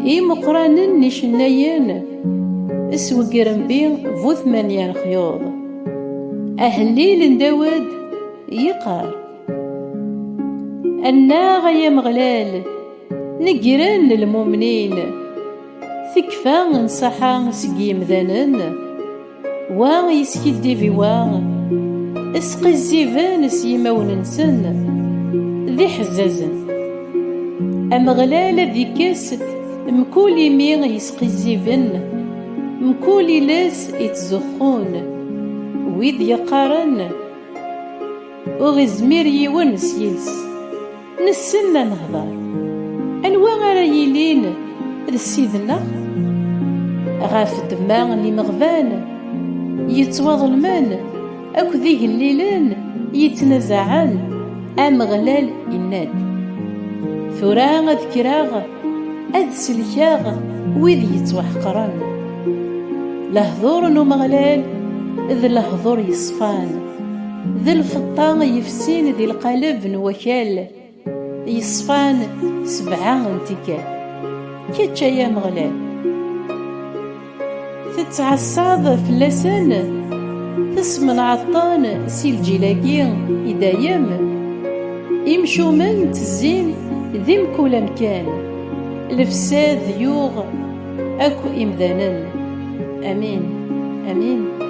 سن مقرانن نشناين اسوقرن بي بو 8 خيوط. أهليل داود يقار أنا غيا مغلال نقران المؤمنين ثكفا نصحا سقيم ذانن وان يسكدي في وان اسقي الزيفان سيماون نسن ذي حزازن أمغلال ذي كاس مكولي مين يسقي الزيفن مكولي لاس يتزخون ويد يقارن وغزمير يونس يلس نسنا نهضر أنواع رايلين لسيدنا غاف الدماغ اللي مغفان يتواظلمان أكو ذيه الليلان يتنزعان أمغلال إناد ثورا أذكراغ أذسلكاغ ويد يتوحقران لهذور نمغلال ذي لهذور يصفان ذي الفطان يفسين ذي القلب نوكال يصفان 7 انتكال كيتشا يا مغلال تتعصاض في اللسان تسمن عطان سيل جيلاكي إدايام يمشو من تزين ذي مكولا مكان الفساد يوغ أكو إمذانن. أمين آمين.